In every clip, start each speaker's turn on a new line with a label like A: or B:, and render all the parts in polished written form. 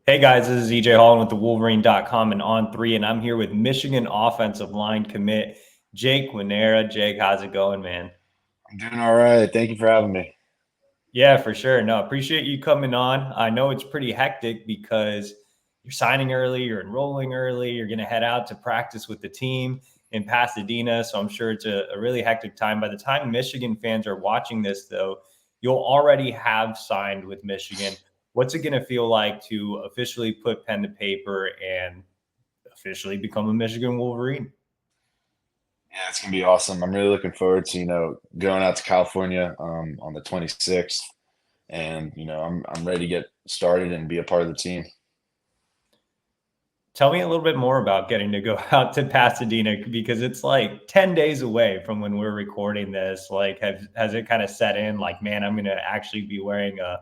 A: Hey guys, this is EJ Holland with the Wolverine.com and On Three, and I'm here with Michigan offensive line commit Jake Guarnera. Jake, how's it going, man?
B: I'm doing all right. Thank you for having me.
A: Yeah, for sure. No, appreciate you coming on. I know it's pretty hectic because you're signing early, you're enrolling early, you're going to head out to practice with the team in Pasadena. So I'm sure it's a really hectic time. By the time Michigan fans are watching this, though, you'll already have signed with Michigan. What's it going to feel like to officially put pen to paper and officially become a Michigan Wolverine?
B: Yeah, it's gonna be awesome. I'm really looking forward to going out to California on the 26th, and I'm ready to get started and be a part of the team.
A: Tell me a little bit more about getting to go out to Pasadena because it's like 10 days away from when we're recording this. Like, has it kind of set in like, man, I'm going to actually be wearing a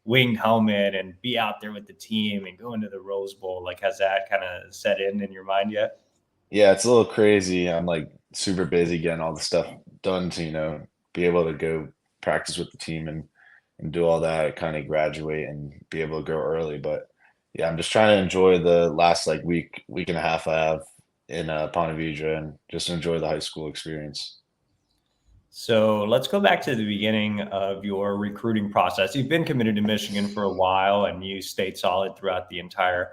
A: winged helmet and be out there with the team and go into the Rose Bowl? Like, has that kind of set in your mind yet?
B: Yeah, it's a little crazy. I'm like super busy getting all the stuff done to be able to go practice with the team and do all that, kind of graduate and be able to go early. But yeah, I'm just trying to enjoy the last like week and a half I have in Ponte Vedra and just enjoy the high school experience.
A: So let's go back to the beginning of your recruiting process. You've been committed to Michigan for a while and you stayed solid throughout the entire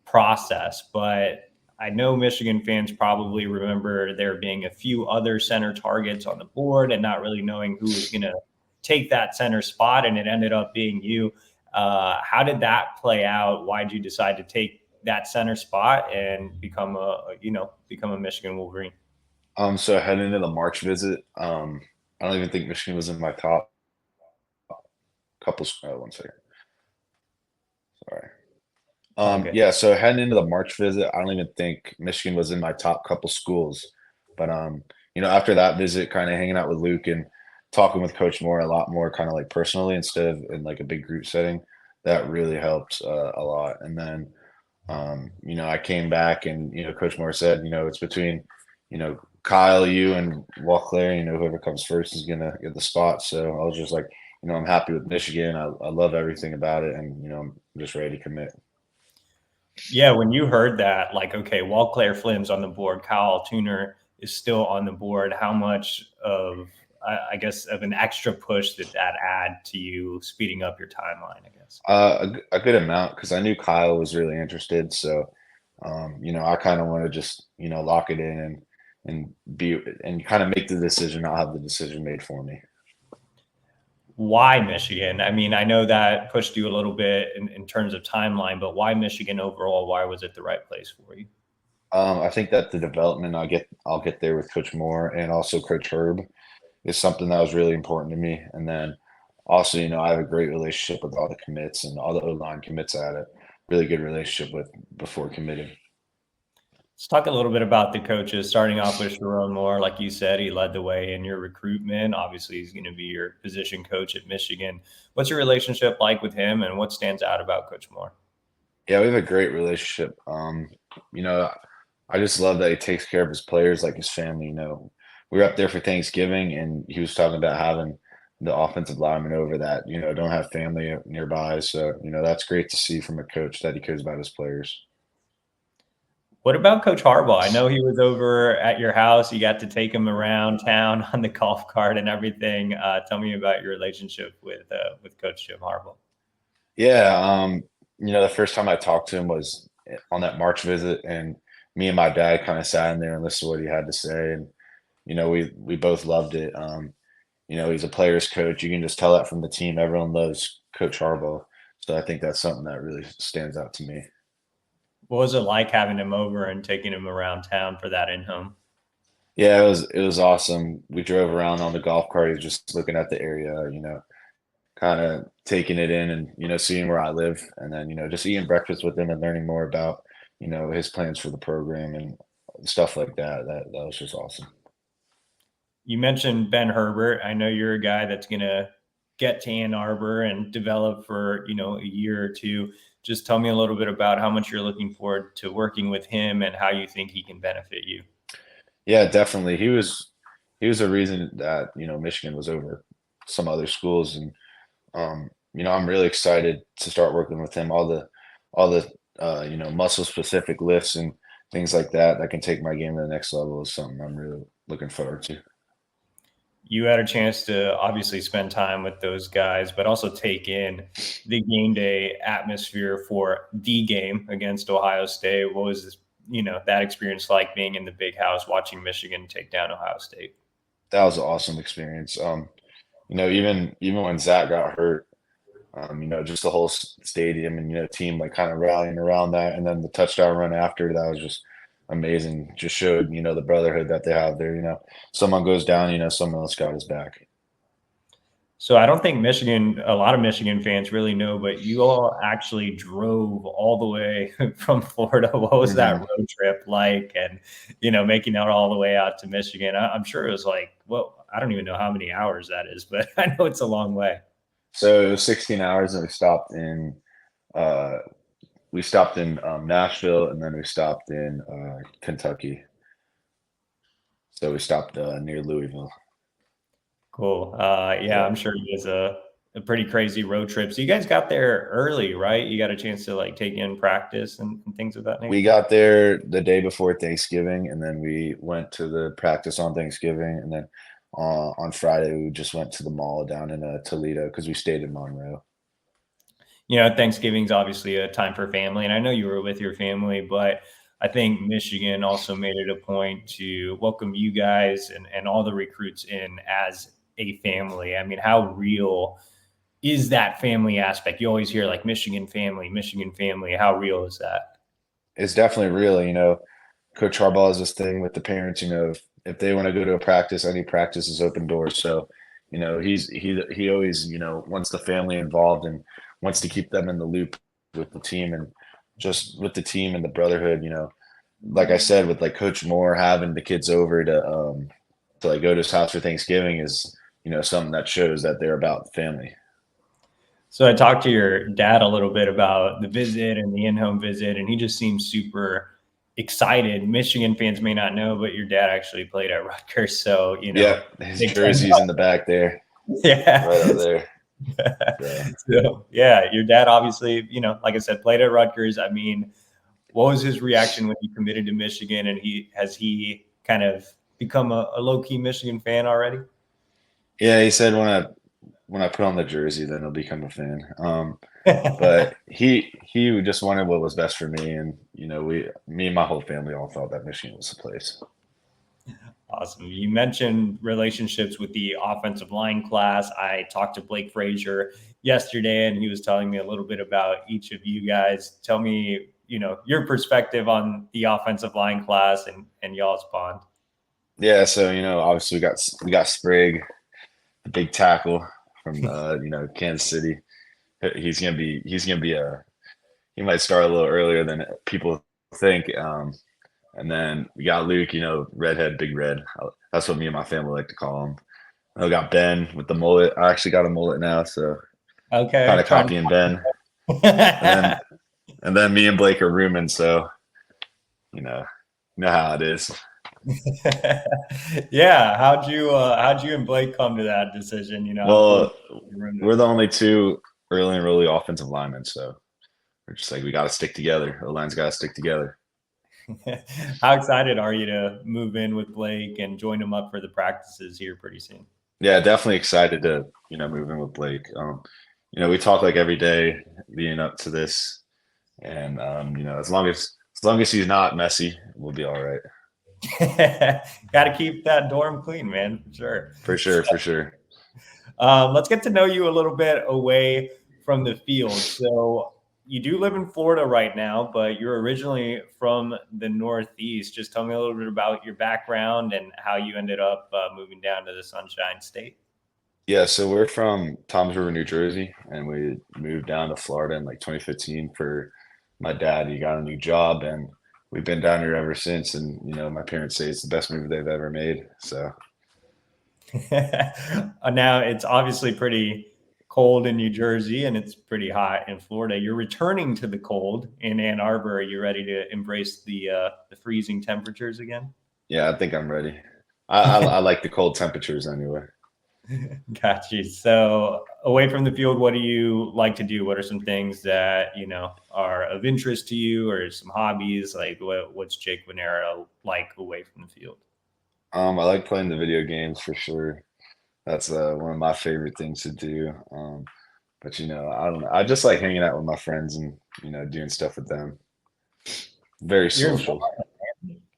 A: process. But I know Michigan fans probably remember there being a few other center targets on the board and not really knowing who was going to take that center spot. And it ended up being you. How did that play out? Why did you decide to take that center spot and become a Michigan Wolverine?
B: So heading into the March visit, I don't even think Michigan was in my top couple. One second, sorry.
A: Okay.
B: Yeah, so heading into the March visit, I don't even think Michigan was in my top couple schools. But after that visit, kind of hanging out with Luke and talking with Coach Moore a lot more, kind of like personally instead of in like a big group setting, that really helped a lot. And then I came back and Coach Moore said, it's between Kyle, you, and Walclair. Whoever comes first is gonna get the spot. So I was just like, I'm happy with Michigan. I love everything about it, and I'm just ready to commit.
A: Yeah, when you heard that, like, okay, while Claire Flynn's on the board, Kyle Tuner is still on the board, how much of, I guess, of an extra push did that add to you speeding up your timeline, I guess?
B: A good amount because I knew Kyle was really interested. So, I kind of want to just lock it in and be and kind of make the decision, not have the decision made for me.
A: Why Michigan? I mean, I know that pushed you a little bit in terms of timeline, but why Michigan overall? Why was it the right place for you?
B: I think that the development I'll get there with Coach Moore and also Coach Herb is something that was really important to me. And then also, I have a great relationship with all the commits and all the O-line commits I had a really good relationship with before committing.
A: Let's talk a little bit about the coaches, starting off with Sharon Moore. Like you said, he led the way in your recruitment. Obviously, he's going to be your position coach at Michigan. What's your relationship like with him, and what stands out about Coach Moore?
B: Yeah, we have a great relationship. You know, I just love that he takes care of his players like his family. We were up there for Thanksgiving, and he was talking about having the offensive lineman over that, don't have family nearby. So, that's great to see from a coach that he cares about his players.
A: What about Coach Harbaugh? I know he was over at your house. You got to take him around town on the golf cart and everything. Tell me about your relationship with Coach Jim Harbaugh.
B: Yeah, the first time I talked to him was on that March visit, and me and my dad kind of sat in there and listened to what he had to say, and we both loved it. He's a player's coach. You can just tell that from the team. Everyone loves Coach Harbaugh, so I think that's something that really stands out to me.
A: What was it like having him over and taking him around town for that in home?
B: Yeah, it was awesome. We drove around on the golf cart, he was just looking at the area, kind of taking it in and seeing where I live, and then just eating breakfast with him and learning more about his plans for the program and stuff like that. That was just awesome.
A: You mentioned Ben Herbert. I know you're a guy that's going to get to Ann Arbor and develop for a year or two. Just tell me a little bit about how much you're looking forward to working with him and how you think he can benefit you.
B: Yeah, definitely. He was a reason that Michigan was over some other schools, and I'm really excited to start working with him. all the muscle specific lifts and things like that that can take my game to the next level is something I'm really looking forward to.
A: You had a chance to obviously spend time with those guys, but also take in the game day atmosphere for the game against Ohio State. What was that experience like being in the big house watching Michigan take down Ohio State?
B: That was an awesome experience. Even when Zach got hurt, just the whole stadium and team like kind of rallying around that, and then the touchdown run after that was just amazing. Just showed the brotherhood that they have there. Someone goes down, someone else got his back.
A: So I don't think a lot of Michigan fans really know, but you all actually drove all the way from Florida. What was that
B: Hmm.
A: road trip like? And, making out all the way out to Michigan, I'm sure it was like, well, I don't even know how many hours that is, but I know it's a long way.
B: So it was 16 hours, and uh, Nashville, and then we stopped in Kentucky. So we stopped near Louisville.
A: Cool. Yeah,
B: Yeah.
A: I'm sure it was a pretty crazy road trip. So you guys got there early, right? You got a chance to like take in practice and things of that
B: We
A: nature.
B: got there the day before Thanksgiving, and then we went to the practice on Thanksgiving, and then on Friday we just went to the mall down in Toledo because we stayed in Monroe.
A: Thanksgiving's obviously a time for family, and I know you were with your family, but I think Michigan also made it a point to welcome you guys and all the recruits in as a family. I mean, how real is that family aspect? You always hear like Michigan family, Michigan family. How real is that?
B: It's definitely real. Coach Harbaugh has this thing with the parents. If they want to go to a practice, any practice is open doors. So, he always wants the family involved and wants to keep them in the loop with the team and just with the team and the brotherhood. Like I said, with like Coach Moore having the kids over to like go to his house for Thanksgiving is something that shows that they're about family.
A: So I talked to your dad a little bit about the visit and the in-home visit, and he just seems super excited. Michigan fans may not know, but your dad actually played at Rutgers, so
B: Yep, his
A: Big Ten.
B: jersey's in the back there,
A: Yeah.
B: right up there. So.
A: So yeah, your dad obviously, like I said, played at Rutgers. I mean, what was his reaction when he committed to Michigan, and he kind of become a low key Michigan fan already?
B: Yeah, he said when I put on the jersey, then he'll become a fan. But he just wanted what was best for me, and me and my whole family all thought that Michigan was the place.
A: Awesome. You mentioned relationships with the offensive line class. I talked to Blake Frazier yesterday, and he was telling me a little bit about each of you guys. Tell me, your perspective on the offensive line class and y'all's bond.
B: Yeah, so obviously we got Sprague, the big tackle from Kansas City. He's gonna be he might start a little earlier than people think. And then we got Luke, redhead, big red. That's what me and my family like to call him. I got Ben with the mullet. I actually got a mullet now, so kind
A: Okay,
B: of
A: trying
B: copying Ben. And then
A: to.
B: and then me and Blake are rooming, so you know, you know how it is.
A: Yeah, how'd you and Blake come to that decision? I'm
B: Well,
A: fortunate to run
B: we're
A: with
B: the only two early and really offensive linemen, so we're just like we got to stick together. The line's got to stick together.
A: you. How excited are you to move in with Blake and join him up for the practices here pretty soon?
B: Yeah, definitely excited to move in with Blake. We talk like every day leading up to this, and as long as he's not messy, we'll be all right.
A: Got to keep that dorm clean, man. For sure.
B: For sure, for sure.
A: Let's get to know you a little bit away from the field. So you do live in Florida right now, but you're originally from the Northeast. Just tell me a little bit about your background and how you ended up moving down to the Sunshine State.
B: Yeah, so we're from Toms River, New Jersey, and we moved down to Florida in like 2015 for my dad. He got a new job, and we've been down here ever since. And my parents say it's the best move they've ever made. So
A: Now it's obviously pretty cold in New Jersey and it's pretty hot in Florida. You're returning to the cold in Ann Arbor. Are you ready to embrace the freezing temperatures again?
B: yeah, I think I'm ready. I like the cold temperatures anyway.
A: Got you. So away from the field, what do you like to do? What are some things that, are of interest to you, or some hobbies? Like what's Jake Guarnera like away from the field?
B: I like playing the video games for sure. That's one of my favorite things to do. But I don't know. I just like hanging out with my friends and doing stuff with them. Very
A: You're in
B: social.
A: Florida.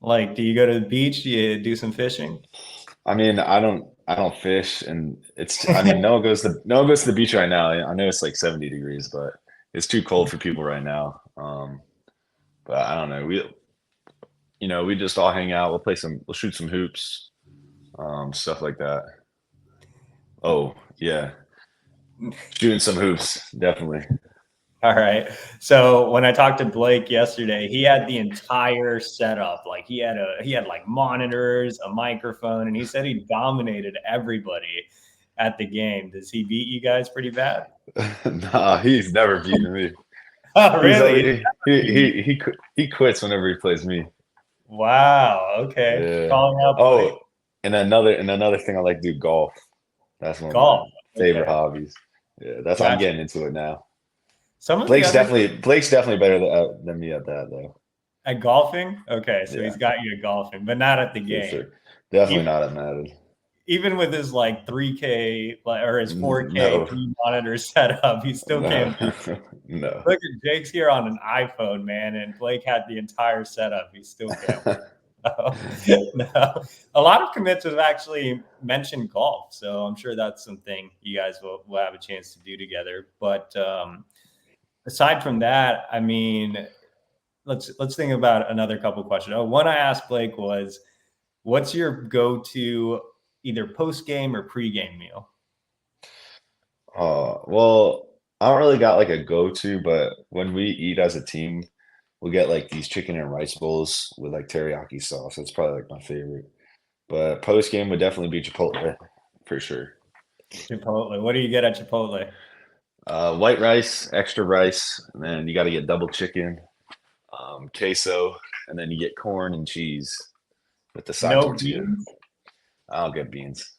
A: Like, do you go to the beach? Do you do some fishing?
B: I mean, I don't fish, and I mean, no one goes to the beach right now. I know it's like 70 degrees, but it's too cold for people right now. But I don't know. We just all hang out. We'll shoot some hoops, stuff like that. Oh yeah, shooting some hoops, definitely.
A: All right. So when I talked to Blake yesterday, he had the entire setup. Like he had like monitors, a microphone, and he said he dominated everybody at the game. Does he beat you guys pretty bad?
B: Nah, he's never beaten me.
A: Oh,
B: He's
A: really?
B: he quits whenever he plays me.
A: Wow. Okay.
B: Yeah.
A: Calling out Blake.
B: Oh, and another thing I like to do, golf. That's one of my
A: Golf.
B: favorite
A: Okay.
B: hobbies. Yeah, I'm
A: Gotcha.
B: getting into it now.
A: Some of the
B: Blake's
A: other
B: definitely Blake's definitely better than me at that though.
A: at golfing. Okay. So
B: Yeah,
A: he's got you at golfing, but not at the
B: for
A: game.
B: sure. Definitely
A: Even
B: not at Madden.
A: even with his like 3K or his 4K
B: No,
A: three monitor setup, he still
B: no,
A: can't beat.
B: no.
A: Look at Jake's here on an iPhone, man, and Blake had the entire setup. He still can't win. No. A lot of commits have actually mentioned golf, so I'm sure that's something you guys will have a chance to do together. But aside from that, I mean, let's think about another couple questions. Oh, one I asked Blake was, "What's your go-to either post-game or pre-game meal?"
B: Well, I don't really got like a go-to, but when we eat as a team, we'll get like these chicken and rice bowls with like teriyaki sauce. That's probably like my favorite. But post game would definitely be Chipotle for sure.
A: Chipotle. What do you get at Chipotle?
B: White rice, extra rice, and then you got to get double chicken, queso, and then you get corn and cheese with the side
A: No
B: tortilla.
A: beans?
B: I don't get beans.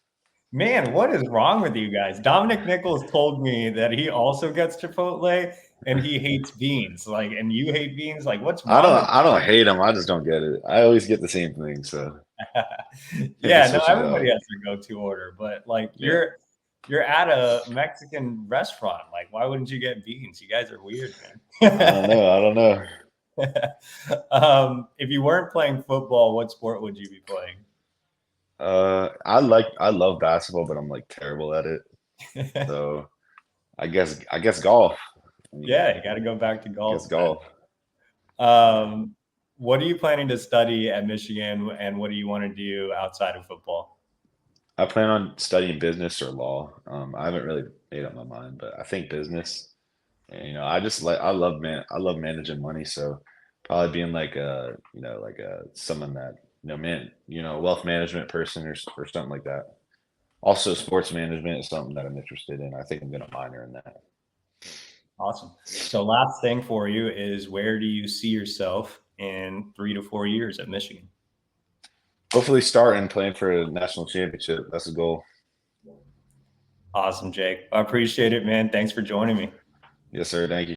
A: Man, what is wrong with you guys? Dominic Nichols told me that he also gets Chipotle and he hates beans. Like, and you hate beans? Like, what's
B: I
A: wrong
B: don't.
A: with
B: I don't hate them. I just don't get it. I always get the same thing, so maybe
A: Yeah, no,
B: switching it
A: everybody
B: up.
A: has their go-to order, but like
B: Yeah.
A: you're at a Mexican restaurant. Like, why wouldn't you get beans? You guys are weird,
B: I don't
A: man.
B: know. I don't know.
A: If you weren't playing football, what sport would you be playing?
B: I love basketball, but I'm like terrible at it. So I guess golf. I mean,
A: Yeah, you got to go back to
B: I guess
A: golf then.
B: golf. Yeah.
A: What are you planning to study at Michigan, and what do you want to do outside of football?
B: I plan on studying business or law. I haven't really made up my mind, but I think business. And I love managing money, so probably being like a someone that a wealth management person or something like that. Also, sports management is something that I'm interested in. I think I'm gonna minor in that.
A: Awesome. So, last thing for you is, where do you see yourself in 3 to 4 years at Michigan?
B: Hopefully, start and playing for a national championship. That's the goal.
A: Awesome, Jake. I appreciate it, man. Thanks for joining me.
B: Yes, sir. Thank you.